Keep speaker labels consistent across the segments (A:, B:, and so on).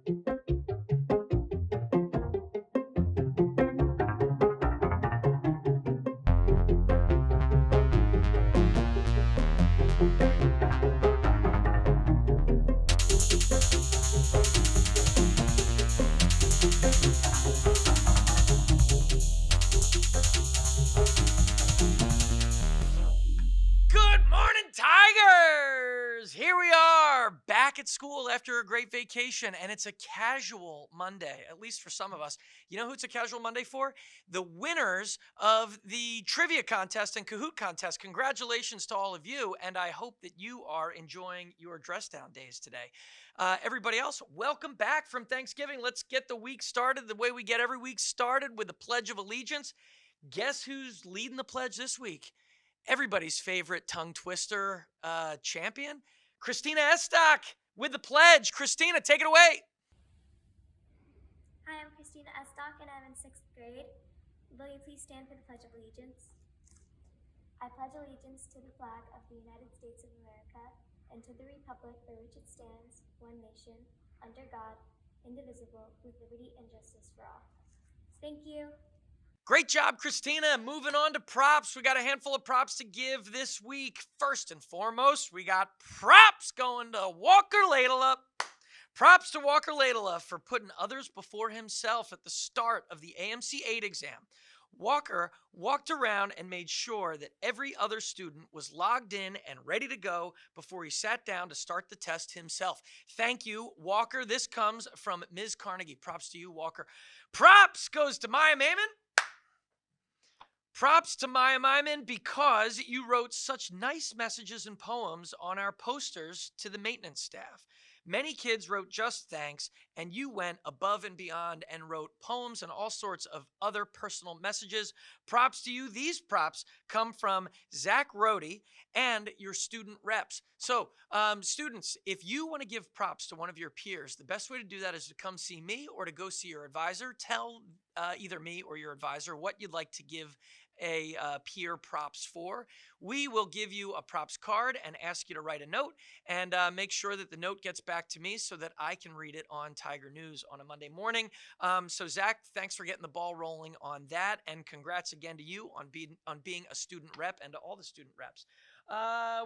A: Good morning, Tigers! Here we are, back at school after a great vacation, and it's a casual Monday, at least for some of us. You know who it's a casual Monday for? The winners of the trivia contest and Kahoot contest. Congratulations to all of you, and I hope that you are enjoying your dress down days today. Everybody else, welcome back from Thanksgiving. Let's get the week started the way we get every week started, with the Pledge of Allegiance. Guess who's leading the pledge this week? Everybody's favorite tongue twister champion, Christina Estock, with the pledge. Christina, take it away.
B: Hi, I'm Christina Estock, and I'm in 6th grade. Will you please stand for the Pledge of Allegiance? I pledge allegiance to the flag of the United States of America and to the republic for which it stands, one nation, under God, indivisible, with liberty and justice for all. Thank you.
A: Great job, Christina. Moving on to props. We got a handful of props to give this week. First and foremost, we got props going to Walker Laidlaw. Props to Walker Laidlaw for putting others before himself at the start of the AMC 8 exam. Walker walked around and made sure that every other student was logged in and ready to go before he sat down to start the test himself. Thank you, Walker. This comes from Ms. Carnegie. Props to you, Walker. Props goes to Maya Maiman. Props to Maya Maiman because you wrote such nice messages and poems on our posters to the maintenance staff. Many kids wrote just thanks, and you went above and beyond and wrote poems and all sorts of other personal messages. Props to you. These props come from Zach Rohde and your student reps. So, students, if you want to give props to one of your peers, the best way to do that is to come see me or to go see your advisor. Tell either me or your advisor what you'd like to give a peer props for. We will give you a props card and ask you to write a note, and make sure that the note gets back to me so that I can read it on Tiger News on a Monday morning. So Zach, thanks for getting the ball rolling on that, and congrats again to you on being a student rep, and to all the student reps.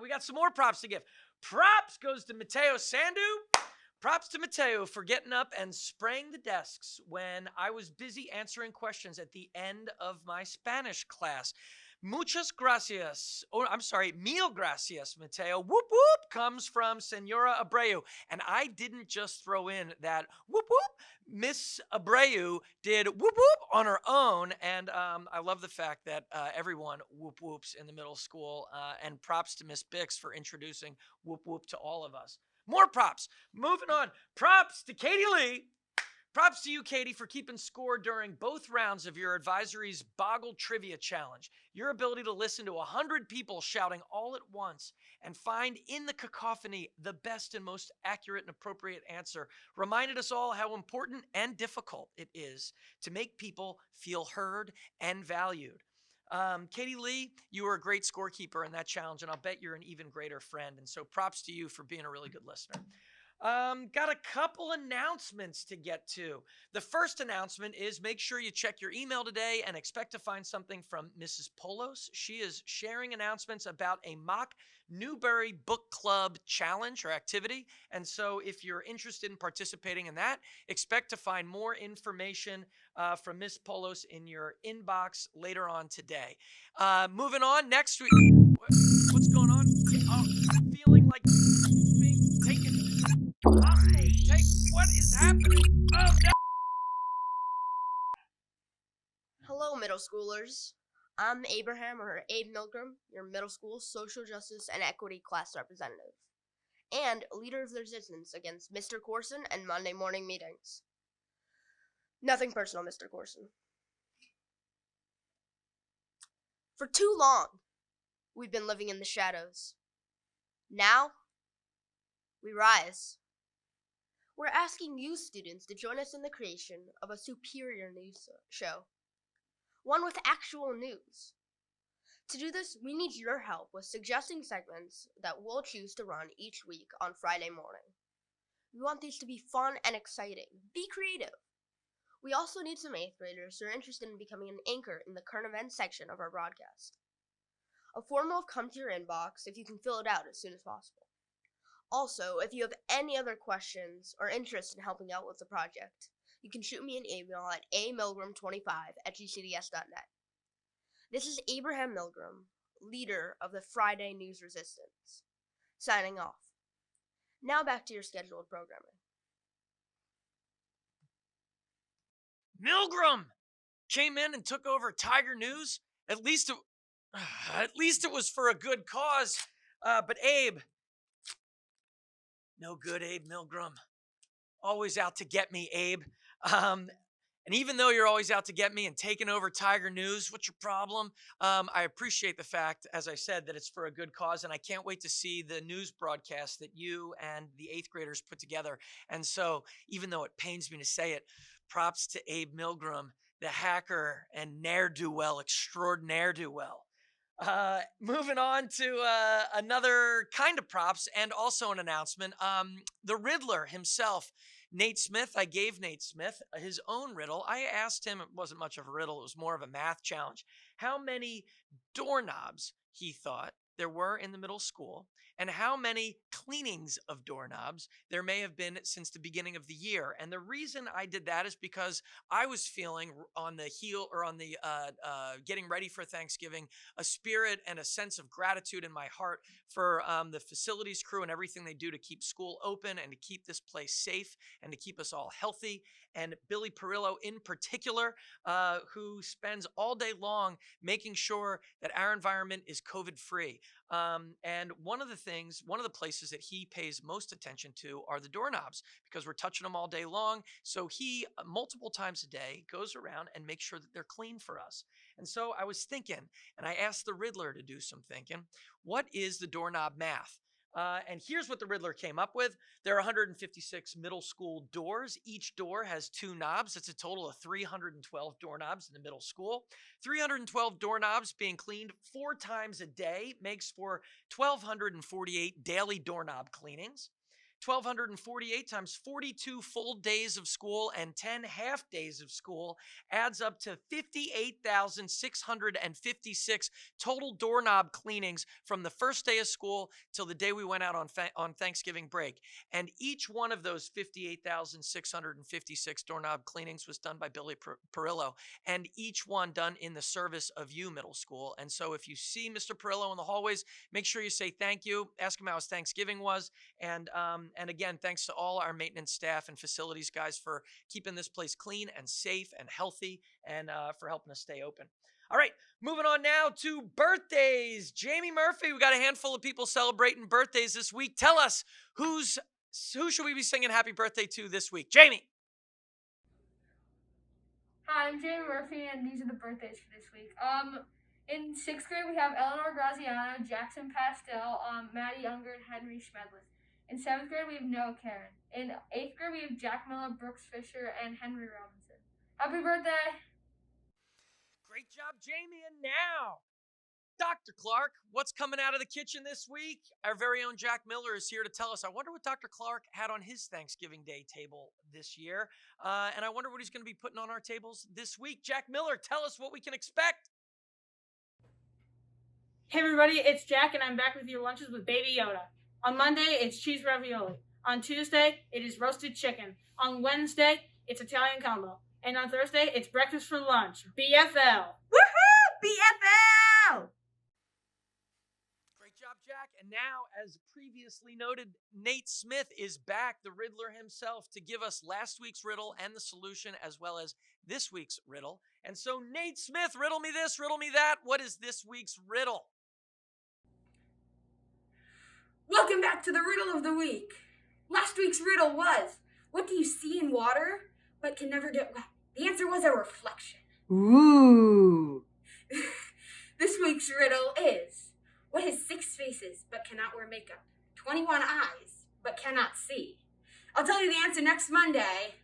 A: We got some more props to give. Props goes to Mateo Sandu. Props to Mateo for getting up and spraying the desks when I was busy answering questions at the end of my Spanish class. Muchas gracias. Oh, I'm sorry, mil gracias, Mateo. Whoop whoop comes from Senora Abreu. And I didn't just throw in that whoop whoop. Miss Abreu did whoop whoop on her own. And I love the fact that everyone whoop whoops in the middle school. And props to Miss Bix for introducing whoop whoop to all of us. More props. Moving on. Props to Katie Lee. Props to you, Katie, for keeping score during both rounds of your advisory's Boggle Trivia Challenge. Your ability to listen to 100 people shouting all at once and find in the cacophony the best and most accurate and appropriate answer reminded us all how important and difficult it is to make people feel heard and valued. Katie Lee, you were a great scorekeeper in that challenge, and I'll bet you're an even greater friend. And so props to you for being a really good listener. Got a couple announcements to get to. The first announcement is make sure you check your email today and expect to find something from Mrs. Polos. She is sharing announcements about a mock Newbery Book Club challenge or activity. And so if you're interested in participating in that, expect to find more information from Miss Polos in your inbox later on today. Moving on, next week. What's going on? Oh, I'm feeling like being taken. What is happening? Oh, no.
C: Hello, middle schoolers. I'm Abraham, or Abe Milgram, your middle school social justice and equity class representative, and leader of the resistance against Mr. Corson and Monday morning meetings. Nothing personal, Mr. Corson. For too long, we've been living in the shadows. Now, we rise. We're asking you students to join us in the creation of a superior news show, one with actual news. To do this, we need your help with suggesting segments that we'll choose to run each week on Friday morning. We want these to be fun and exciting. Be creative. We also need some 8th graders who are interested in becoming an anchor in the current events section of our broadcast. A form will come to your inbox if you can fill it out as soon as possible. Also, if you have any other questions or interest in helping out with the project, you can shoot me an email at amilgram25@gcds.net. This is Abraham Milgram, leader of the Friday News Resistance, signing off. Now back to your scheduled programming.
A: Milgram came in and took over Tiger News. At least it was for a good cause. But Abe, no good, Abe Milgram. Always out to get me, Abe. And even though you're always out to get me and taking over Tiger News, what's your problem? I appreciate the fact, as I said, that it's for a good cause, and I can't wait to see the news broadcast that you and the 8th graders put together. And so, even though it pains me to say it, props to Abe Milgram, the hacker and ne'er-do-well extraordinaire-do-well. Moving on to another kind of props and also an announcement. The Riddler himself, Nate Smith. I gave Nate Smith his own riddle. I asked him, it wasn't much of a riddle, it was more of a math challenge, how many doorknobs he thought there were in the middle school and how many cleanings of doorknobs there may have been since the beginning of the year. And the reason I did that is because I was feeling on the heel or on the getting ready for Thanksgiving, a spirit and a sense of gratitude in my heart for the facilities crew and everything they do to keep school open and to keep this place safe and to keep us all healthy. And Billy Perillo in particular, who spends all day long making sure that our environment is COVID-free. And one of the places that he pays most attention to are the doorknobs because we're touching them all day long. So he, multiple times a day, goes around and makes sure that they're clean for us. And so I was thinking, and I asked the Riddler to do some thinking, what is the doorknob math? And here's what the Riddler came up with. There are 156 middle school doors. Each door has 2 knobs. It's a total of 312 doorknobs in the middle school. 312 doorknobs being cleaned 4 times a day makes for 1,248 daily doorknob cleanings. 1,248 times 42 full days of school and 10 half days of school adds up to 58,656 total doorknob cleanings from the first day of school till the day we went out on Thanksgiving break. And each one of those 58,656 doorknob cleanings was done by Billy Perillo, and each one done in the service of you, middle school. And so if you see Mr. Perillo in the hallways, make sure you say thank you, ask him how his Thanksgiving was, and again, thanks to all our maintenance staff and facilities guys for keeping this place clean and safe and healthy and for helping us stay open. All right, moving on now to birthdays. Jamie Murphy, we got a handful of people celebrating birthdays this week. Tell us, who should we be singing happy birthday to this week? Jamie.
D: Hi, I'm Jamie Murphy, and these are the birthdays for this week. In 6th grade, we have Eleanor Graziano, Jackson Pastel, Maddie Younger, and Henry Schmedlis. In 7th grade, we have Noah Karen. In 8th grade, we have Jack Miller, Brooks Fisher, and Henry Robinson. Happy birthday!
A: Great job, Jamie. And now, Dr. Clark, what's coming out of the kitchen this week? Our very own Jack Miller is here to tell us. I wonder what Dr. Clark had on his Thanksgiving Day table this year. And I wonder what he's going to be putting on our tables this week. Jack Miller, tell us what we can expect.
E: Hey everybody, it's Jack and I'm back with your lunches with Baby Yoda. On Monday, it's cheese ravioli. On Tuesday, it is roasted chicken. On Wednesday, it's Italian combo. And on Thursday, it's breakfast for lunch. BFL!
F: Woohoo! BFL!
A: Great job, Jack. And now, as previously noted, Nate Smith is back, the Riddler himself, to give us last week's riddle and the solution, as well as this week's riddle. And so, Nate Smith, riddle me this, riddle me that. What is this week's riddle?
F: Welcome back to the riddle of the week. Last week's riddle was, what do you see in water but can never get wet? The answer was a reflection.
E: Ooh!
F: This week's riddle is, what has 6 faces but cannot wear makeup? 21 eyes but cannot see? I'll tell you the answer next Monday.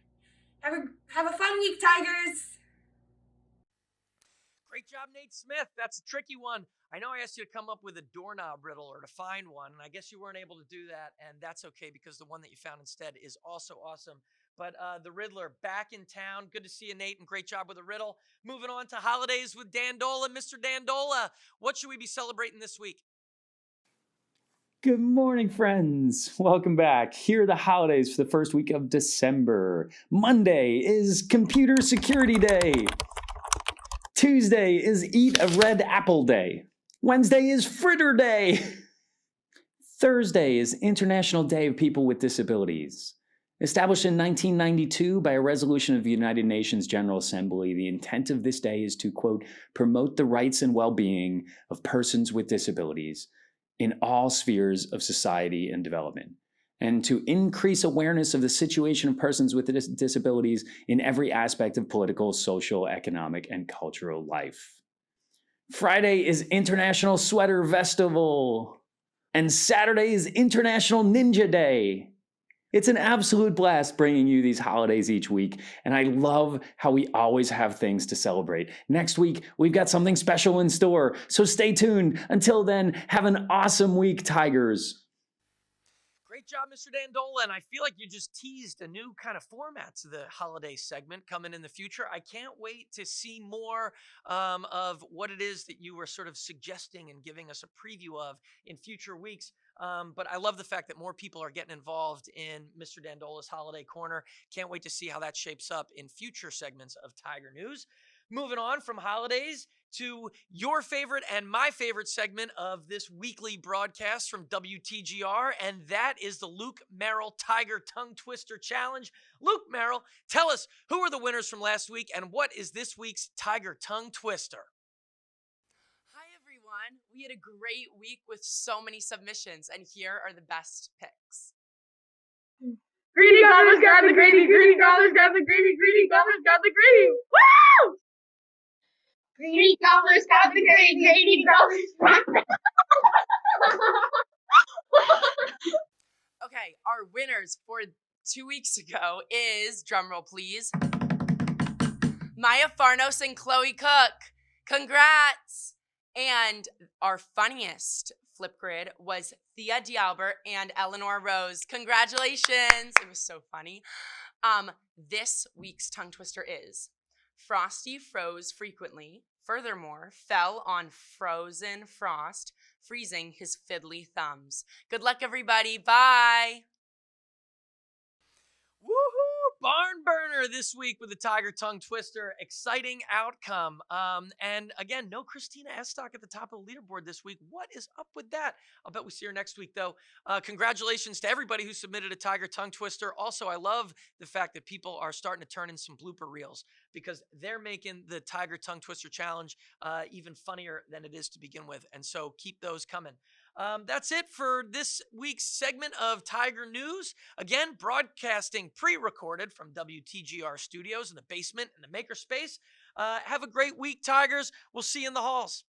F: Have a fun week, Tigers!
A: Great job, Nate Smith. That's a tricky one. I know I asked you to come up with a doorknob riddle or to find one, and I guess you weren't able to do that, and that's okay because the one that you found instead is also awesome. But the Riddler back in town. Good to see you, Nate, and great job with the riddle. Moving on to holidays with Dandola. Mr. Dandola, what should we be celebrating this week?
G: Good morning, friends. Welcome back. Here are the holidays for the first week of December. Monday is Computer Security Day. Tuesday is Eat a Red Apple Day. Wednesday is Fritter Day. Thursday is International Day of People with Disabilities. Established in 1992 by a resolution of the United Nations General Assembly, the intent of this day is to, quote, promote the rights and well-being of persons with disabilities in all spheres of society and development, and to increase awareness of the situation of persons with disabilities in every aspect of political, social, economic, and cultural life. Friday is International Sweater Festival, and Saturday is International Ninja Day. It's an absolute blast bringing you these holidays each week, and I love how we always have things to celebrate. Next week, we've got something special in store, so stay tuned. Until then, have an awesome week, Tigers.
A: Great job, Mr. Dandola, and I feel like you just teased a new kind of format to the holiday segment coming in the future. I can't wait to see more of what it is that you were sort of suggesting and giving us a preview of in future weeks. But I love the fact that more people are getting involved in Mr. Dandola's Holiday Corner. Can't wait to see how that shapes up in future segments of Tiger News. Moving on from holidays to your favorite and my favorite segment of this weekly broadcast from WTGR, and that is the Luke Merrill Tiger Tongue Twister Challenge. Luke Merrill, tell us who are the winners from last week and what is this week's Tiger Tongue Twister?
H: Hi, everyone. We had a great week with so many submissions, and here are the best picks.
D: Greedy gobblers grab the gravy, greedy gobblers grab the gravy, greedy gobblers grab the gravy. Woo!
I: Greedy gobblers got the greedy gobblers.
H: Okay, our winners for 2 weeks ago is, drumroll please, Maya Farnos and Chloe Cook. Congrats! And our funniest Flipgrid was Thea D'Albert and Eleanor Rose. Congratulations! It was so funny. This week's tongue twister is Frosty froze frequently, furthermore, fell on frozen frost, freezing his fiddly thumbs. Good luck, everybody. Bye!
A: Woohoo! Barn burner this week with the Tiger Tongue Twister. Exciting outcome. And again, no Christina Estock at the top of the leaderboard this week. What is up with that? I'll bet we see her next week, though. Congratulations to everybody who submitted a Tiger Tongue Twister. Also, I love the fact that people are starting to turn in some blooper reels because they're making the Tiger Tongue Twister Challenge even funnier than it is to begin with. And so keep those coming. That's it for this week's segment of Tiger News. Again, broadcasting pre-recorded from WTGR Studios in the basement in the Makerspace. Have a great week, Tigers. We'll see you in the halls.